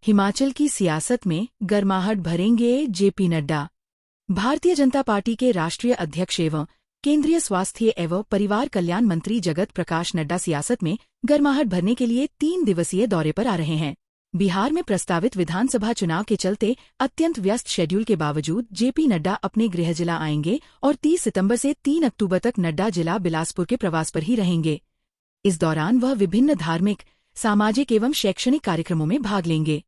हिमाचल की सियासत में गर्माहट भरेंगे जेपी नड्डा। भारतीय जनता पार्टी के राष्ट्रीय अध्यक्ष एवं केंद्रीय स्वास्थ्य एवं परिवार कल्याण मंत्री जगत प्रकाश नड्डा सियासत में गर्माहट भरने के लिए 3 दिवसीय दौरे पर आ रहे हैं। बिहार में प्रस्तावित विधानसभा चुनाव के चलते अत्यंत व्यस्त शेड्यूल के बावजूद जेपी नड्डा अपने गृह जिला आएंगे और 30 सितंबर से 3 अक्टूबर तक नड्डा जिला बिलासपुर के प्रवास पर ही रहेंगे। इस दौरान वह विभिन्न धार्मिक, सामाजिक एवं शैक्षणिक कार्यक्रमों में भाग लेंगे।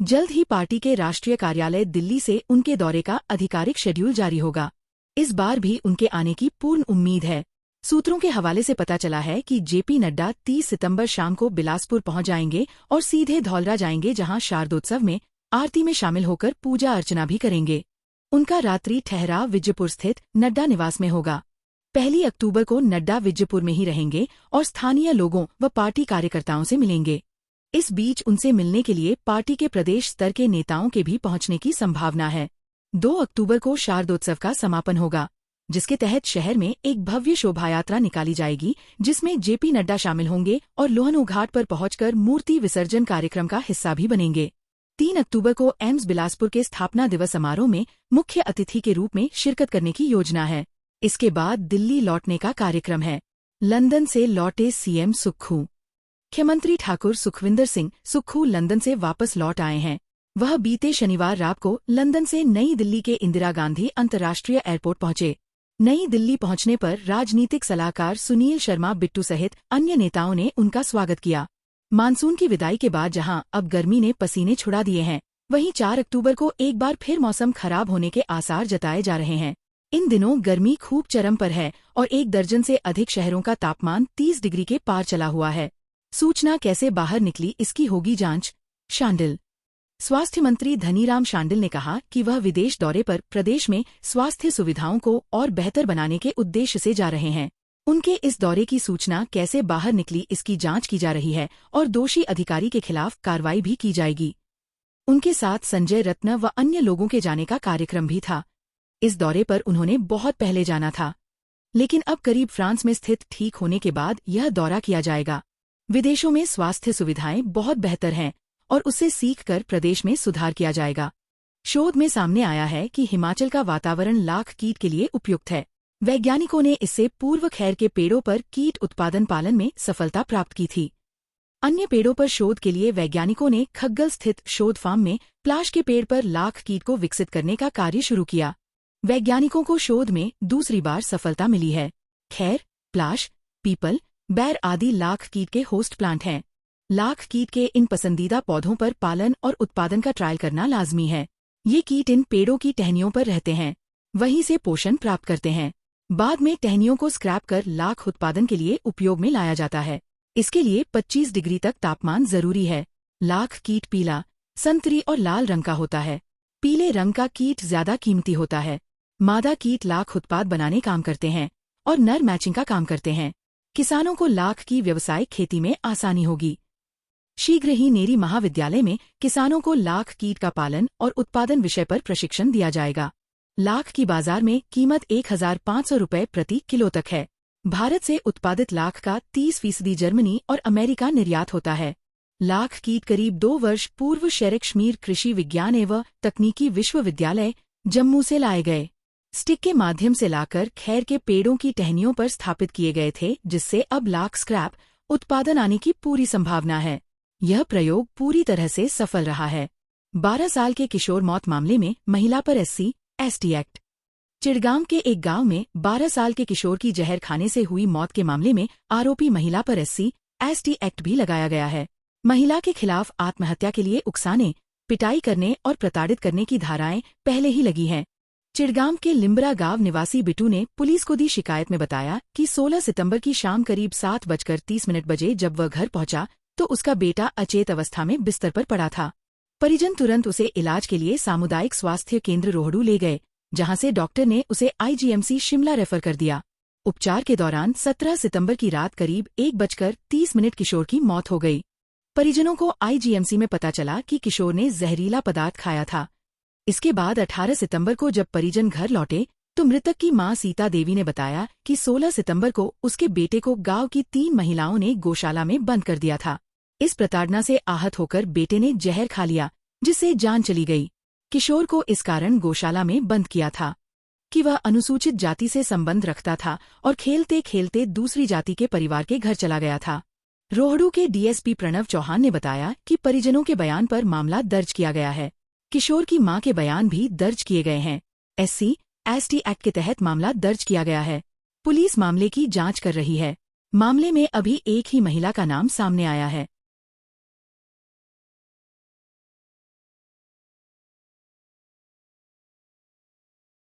जल्द ही पार्टी के राष्ट्रीय कार्यालय दिल्ली से उनके दौरे का आधिकारिक शेड्यूल जारी होगा। इस बार भी उनके आने की पूर्ण उम्मीद है। सूत्रों के हवाले से पता चला है कि जेपी नड्डा 30 सितंबर शाम को बिलासपुर पहुंच जाएंगे और सीधे धौलरा जाएंगे, जहां शारदोत्सव में आरती में शामिल होकर पूजा अर्चना भी करेंगे। उनका रात्रि ठहराव विजयपुर स्थित नड्डा निवास में होगा। 1 अक्टूबर को नड्डा विजयपुर में ही रहेंगे और स्थानीय लोगों व पार्टी कार्यकर्ताओं से मिलेंगे। इस बीच उनसे मिलने के लिए पार्टी के प्रदेश स्तर के नेताओं के भी पहुंचने की संभावना है। 2 अक्टूबर को शारदोत्सव का समापन होगा, जिसके तहत शहर में एक भव्य शोभायात्रा निकाली जाएगी, जिसमें जेपी नड्डा शामिल होंगे और लोहनू घाट पर पहुंचकर मूर्ति विसर्जन कार्यक्रम का हिस्सा भी बनेंगे। 3 अक्टूबर को एम्स बिलासपुर के स्थापना दिवस समारोह में मुख्य अतिथि के रूप में शिरकत करने की योजना है। इसके बाद दिल्ली लौटने का कार्यक्रम है। लंदन से लौटे सीएम सुक्खू। मुख्यमंत्री ठाकुर सुखविंदर सिंह सुक्खू लंदन से वापस लौट आए हैं। वह बीते शनिवार रात को लंदन से नई दिल्ली के इंदिरा गांधी अंतर्राष्ट्रीय एयरपोर्ट पहुंचे। नई दिल्ली पहुंचने पर राजनीतिक सलाहकार सुनील शर्मा बिट्टू सहित अन्य नेताओं ने उनका स्वागत किया। मानसून की विदाई के बाद जहां अब गर्मी ने पसीने छुड़ा दिए हैं, वहीं 4 अक्टूबर को एक बार फिर मौसम खराब होने के आसार जताए जा रहे हैं। इन दिनों गर्मी खूब चरम पर है और 1 दर्जन से अधिक शहरों का तापमान 30 डिग्री के पार चला हुआ है। सूचना कैसे बाहर निकली, इसकी होगी जांच। शांडिल। स्वास्थ्य मंत्री धनीराम शांडिल ने कहा कि वह विदेश दौरे पर प्रदेश में स्वास्थ्य सुविधाओं को और बेहतर बनाने के उद्देश्य से जा रहे हैं। उनके इस दौरे की सूचना कैसे बाहर निकली, इसकी जांच की जा रही है और दोषी अधिकारी के खिलाफ कार्रवाई भी की जाएगी। उनके साथ संजय रत्न व अन्य लोगों के जाने का कार्यक्रम भी था। इस दौरे पर उन्होंने बहुत पहले जाना था, लेकिन अब करीब फ्रांस में स्थित ठीक होने के बाद यह दौरा किया जाएगा। विदेशों में स्वास्थ्य सुविधाएं बहुत बेहतर हैं और उससे सीखकर प्रदेश में सुधार किया जाएगा। शोध में सामने आया है कि हिमाचल का वातावरण लाख कीट के लिए उपयुक्त है। वैज्ञानिकों ने इससे पूर्व खैर के पेड़ों पर कीट उत्पादन पालन में सफलता प्राप्त की थी। अन्य पेड़ों पर शोध के लिए वैज्ञानिकों ने खग्गल स्थित शोध फार्म में प्लाश के पेड़ पर लाख कीट को विकसित करने का कार्य शुरू किया। वैज्ञानिकों को शोध में दूसरी बार सफलता मिली है। खैर, प्लाश, पीपल, बैर आदि लाख कीट के होस्ट प्लांट हैं। लाख कीट के इन पसंदीदा पौधों पर पालन और उत्पादन का ट्रायल करना लाजमी है। ये कीट इन पेड़ों की टहनियों पर रहते हैं, वहीं से पोषण प्राप्त करते हैं। बाद में टहनियों को स्क्रैप कर लाख उत्पादन के लिए उपयोग में लाया जाता है। इसके लिए 25 डिग्री तक तापमान जरूरी है। लाख कीट पीला, संतरी और लाल रंग का होता है। पीले रंग का कीट ज्यादा कीमती होता है। मादा कीट लाख उत्पाद बनाने काम करते हैं और नर मैचिंग का काम करते हैं। किसानों को लाख की व्यावसायिक खेती में आसानी होगी। शीघ्र ही नेरी महाविद्यालय में किसानों को लाख कीट का पालन और उत्पादन विषय पर प्रशिक्षण दिया जाएगा। लाख की बाजार में कीमत 1500 रुपये प्रति किलो तक है। भारत से उत्पादित लाख का 30% जर्मनी और अमेरिका निर्यात होता है। लाख कीट करीब 2 वर्ष पूर्व शेर-ए-कश्मीर कृषि विज्ञान एवं तकनीकी विश्वविद्यालय जम्मू से लाए गए। स्टिक के माध्यम से लाकर खैर के पेड़ों की टहनियों पर स्थापित किए गए थे, जिससे अब लाख स्क्रैप उत्पादन आने की पूरी संभावना है। यह प्रयोग पूरी तरह से सफल रहा है। 12 साल के किशोर मौत मामले में महिला पर SC/ST एक्ट। चिड़गांव के एक गांव में 12 साल के किशोर की जहर खाने से हुई मौत के मामले में आरोपी महिला पर SC/ST एक्ट भी लगाया गया है। महिला के खिलाफ आत्महत्या के लिए उकसाने, पिटाई करने और प्रताड़ित करने की धाराएं पहले ही लगी हैं। चिड़गांव के लिम्बरा गांव निवासी बिटू ने पुलिस को दी शिकायत में बताया कि 16 सितंबर की शाम करीब 7:30 बजे जब वह घर पहुंचा तो उसका बेटा अचेत अवस्था में बिस्तर पर पड़ा था। परिजन तुरंत उसे इलाज के लिए सामुदायिक स्वास्थ्य केंद्र रोहड़ू ले गए, जहां से डॉक्टर ने उसे IGMC शिमला रेफर कर दिया। उपचार के दौरान 17 सितंबर की रात करीब 1:30 किशोर की मौत हो गई। परिजनों को IGMC में पता चला कि किशोर ने जहरीला पदार्थ खाया था। इसके बाद 18 सितंबर को जब परिजन घर लौटे तो मृतक की मां सीता देवी ने बताया कि 16 सितंबर को उसके बेटे को गांव की 3 महिलाओं ने गौशाला में बंद कर दिया था। इस प्रताड़ना से आहत होकर बेटे ने जहर खा लिया, जिससे जान चली गई। किशोर को इस कारण गौशाला में बंद किया था कि वह अनुसूचित जाति से संबंध रखता था और खेलते खेलते दूसरी जाति के परिवार के घर चला गया था। रोहड़ू के डीएसपी प्रणव चौहान ने बताया कि परिजनों के बयान पर मामला दर्ज किया गया है। किशोर की मां के बयान भी दर्ज किए गए हैं। SC/ST एक्ट के तहत मामला दर्ज किया गया है। पुलिस मामले की जांच कर रही है। मामले में अभी एक ही महिला का नाम सामने आया है।